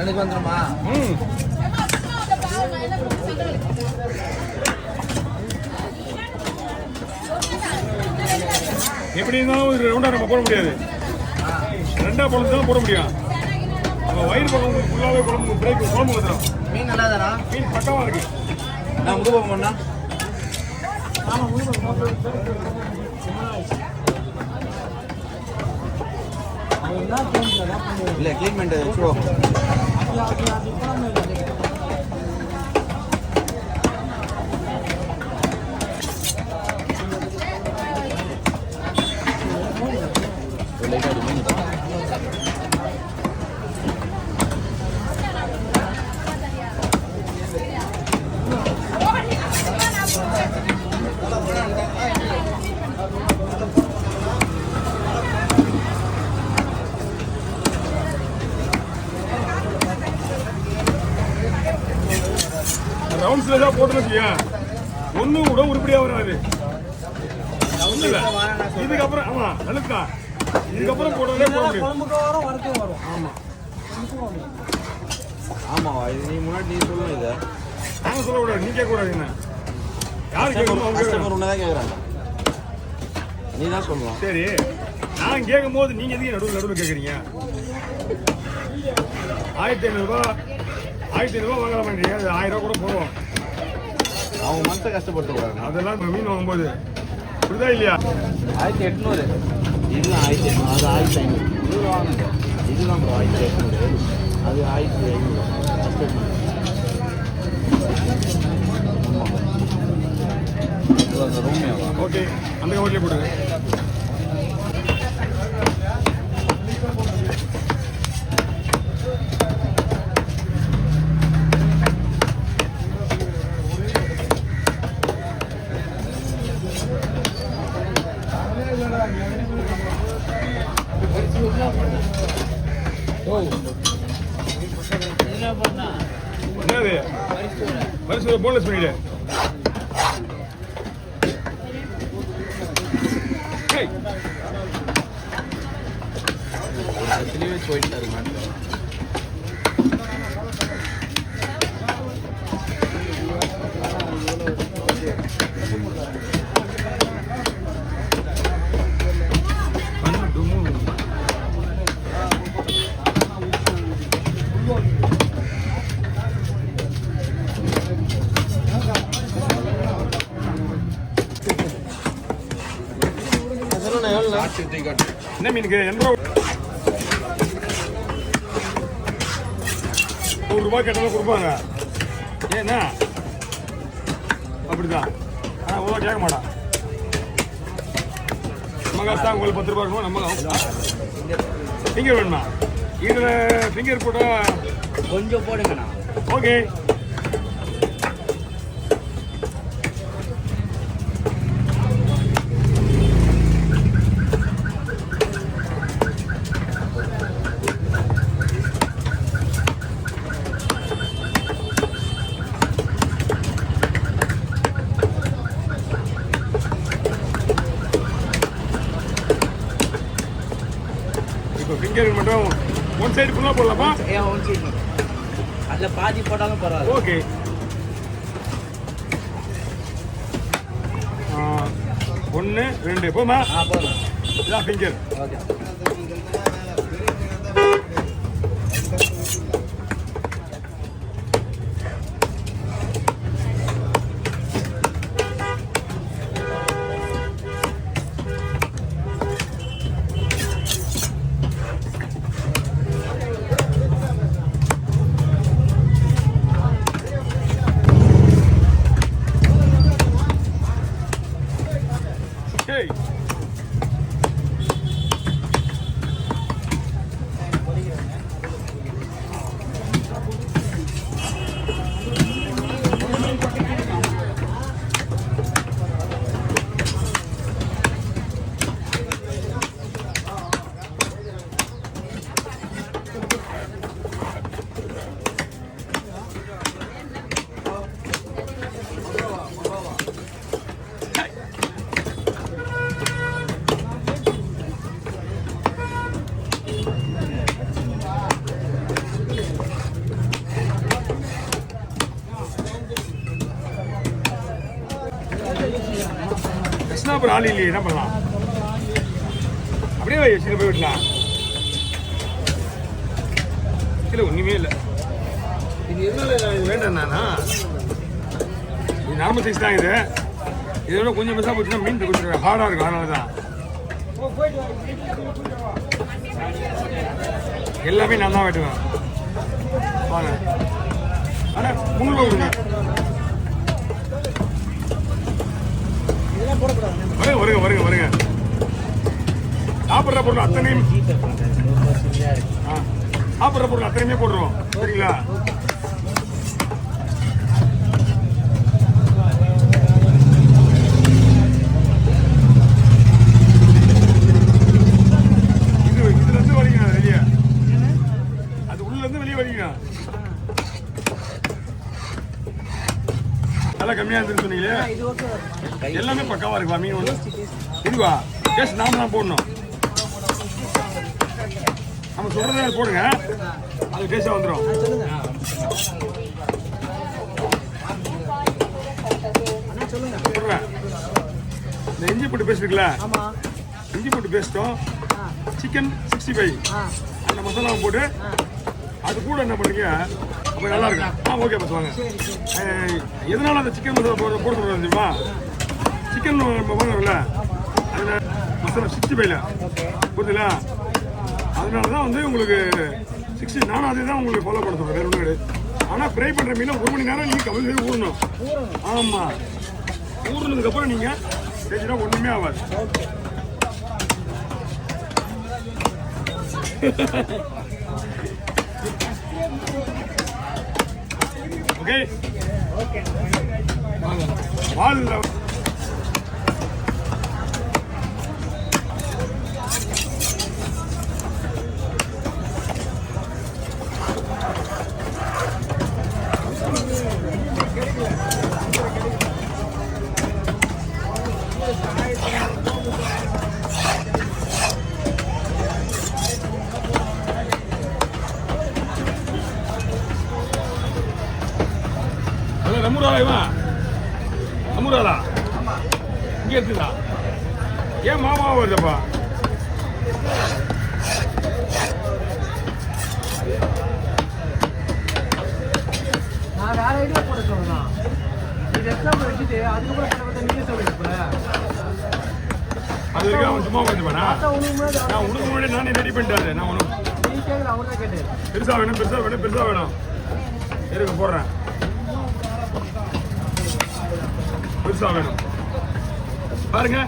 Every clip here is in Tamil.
அதுக்கு வந்துருமா? எப்படி இருந்தாலும் ஒரு ரவுண்டா நம்ம போட முடியாது. ரெண்டா பொழுது தான் போட முடியும். நம்ம வயிறு பக்கம் ஃபுல்லாவே குழம்பு வந்துடும். மீன் நல்லா தானா? மீன் பக்கமா இருக்கு. நான் முது பக்கம் பண்ணா இல்லை க்ளீன் பண்ணிட்டு வச்சுருவோம். ரவுண்ட்ஸ்ல தான் போட்டுருக்கீங்க. ஒன்றும் கூட உருப்படியாக வராது. இதுக்கப்புறம் ஆமா நல்லதுதான். இதுக்கப்புறம் போடுறதே போட முடியும். ஆமா ஆமா இது நீ முன்னாடி நீ சொல்லணும். இதை நாங்கள் சொல்லக்கூடாது, நீ கேட்கக்கூடாது. என்ன யாரு கேட்கணும்? அவங்க ஒன்றுதான் கேட்குறாங்க, நீ தான் சொல்லலாம். சரி, நான் கேட்கும் போது நீங்க எதுக்கு நடுவில் கேட்குறீங்க? 1500 ரூபாய் வாங்கலாம் மாட்டீங்க. 1000 ரூபா கூட போடுவோம். அவங்க மனசை கஷ்டப்படுத்தக்கூடாது. அதெல்லாம் மீன் வாங்கும்போது புரியுதா இல்லையா? 1800 இதுதான் 1800, அது 1500. இது வாங்க, இதுதான் ப்ரோ 1800, அது 1500. அந்த ரூமேவா? ஓகே, அந்த கவர்லேயே போடுங்க. என்னது பரிசு போனஸ் பண்ணிடு. போயிட்டு என்ன மீனுக்கு 100 ரூபாய் கேட்டாலும் கொடுப்பாங்க. ஏன்னா அப்படிதான். ஆனால் அவ்வளோ கேட்க மாட்டான். நம்ம காசு தான் உங்களுக்கு 10 ரூபா இருக்கும். நம்ம ஃபிங்கர் வேணுமா? இதில் ஃபிங்கர் போட்டால் கொஞ்சம் போடுங்கண்ணா. ஓகே, ஃபிங்கர் மட்டும் ஒன் சைடு ஃபுல்லாக போடலாமா? ஒன் சைடு அதில் பாதி போட்டாலும் பரவாயில்ல. ஓகே, 1 2 போமா? போதும். இதான் ஃபிங்கர். ஓகே, சாப்பிட்ற ஆள் இல்லையே, என்ன பண்ணலாம்? அப்படியே வச்சு போய் விடலாம். இல்லை ஒன்றுமே இல்லை. இது எதனால இது வேண்டாம்னா, இது நார்மல் சைஸ் தான். இதை விட கொஞ்சம் பெருசாக போச்சுன்னா மீன் கொஞ்சம் ஹார்டாக இருக்கும். அதனால தான் எல்லாமே நான் தான் வெட்டுவேன். வாங்க. ஆனால் 3 ரூபா கொடுங்க. வருங்க வருங்க வருங்க. சாப்பிட்ற பொருள் அத்தனையும் சாப்பிட்ற பொருள் அத்தனையுமே போடுறோம். சரிங்களா? இதுலேருந்து வலிங்க வெளியே, அது உள்ளேருந்து வெளியே வலிங்க. நல்லா கம்மியாக இருந்துன்னு சொன்னீங்களே, எல்லாமே பக்காவா இருக்குவா மீன் ஒன்று. இதுவா டேஸ்ட் நாம தான் போடணும். நம்ம சொல்றதே போடுங்க, அது டேஸ்டாக வந்துடும். சொல்றேன். இந்த இஞ்சி பூண்டு பேஸ்ட் இருக்குல்ல, இஞ்சி பூண்டு பேஸ்ட்டும் சிக்கன் 65 அந்த மசாலாவை போட்டு அது கூட என்ன பண்ணுறீங்க, அப்போ நல்லா இருக்கும். ஓகே பஸ் வாங்க. எதனால அந்த சிக்கன் மசாலா போட சொல்கிறேன் தெரியுமா? சிக்கன் போடுறோம்ல, அதில் மசாலா 65ல புரியுதுங்களா? அதனால தான் வந்து உங்களுக்கு 60. நானும் அதே தான் உங்களுக்கு ஃபாலோ பண்ண சொல்கிறேன், வேறு ஒன்றும் கிடையாது. ஆனால் ஃப்ரை பண்ணுற மீனை 1 மணி நேரம் நீங்கள் கம்பல்சரி ஊறணும். ஆமாம், ஊறினதுக்கப்புறம் நீங்கள் செஞ்சுனா ஒன்றுமே ஆகாது. ஓகே வால்ல அமுராலா இங்கே இருக்குதா? ஏன் மாமாவா வருதப்பா? நான் வேற ஐடியா போட சொல்லலாம். இது எக்ஸாம் வச்சுட்டு அதுக்கப்புறம் நீங்க சொல்லுங்க. அது வரைக்கும் அவன் சும்மா வந்துப்பானா? நான் உனக்கு முன்னாடி நானே ரெடி பண்ணிட்டாரு. நான் ஒன்றும் நீ கேட்கல, அவங்க தான் கேட்டு பெருசா வேணும் பெருசா வேணும் பெருசா வேணும். இருக்கு போடுறேன், பெருசா வேணும் பாருங்க.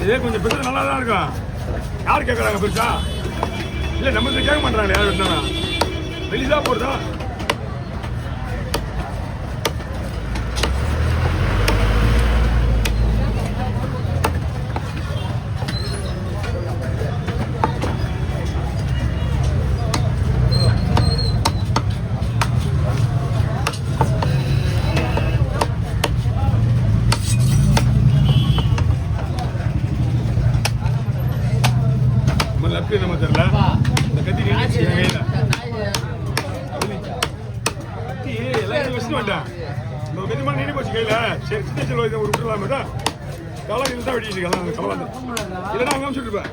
இதே கொஞ்சம் பெருசா நல்லா தான் இருக்கும். யார் கேட்கறாங்க பெருசா? இல்லை நம்ம கேட்க மாட்டாங்களே யார் இருந்தாலும். வெளிசா போடுதா? நம்ம தெரியல இந்த கத்தி கத்தி எல்லாரும் வச்சு வேண்டாம். இந்த கத்தி மாதிரி நீடி போச்சு கையில. சரி சின்ன சின்ன ஒரு விட்டுலாம் தான் கலர் தான் வெட்டிட்டு இருக்கலாம். கலவாந்து இல்லைன்னா அவங்க அனுப்பிச்சுட்டு இருப்பேன்.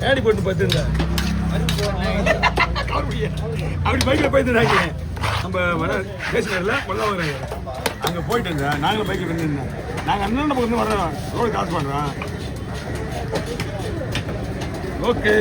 ஏடி போட்டு பார்த்துருந்தா அப்படி பைக்கில் போயிருந்தாங்க. நம்ம வர பேசுகிறல கொல்லாவூர் அங்கே போயிட்டு இருந்தேன். நாங்களும் பைக்கில் வந்துருந்தேன். நாங்கள் அண்ணன் பக்கம் வந்து வர்றோம். ரோடு காசு பண்ணுறோம். ஓகே.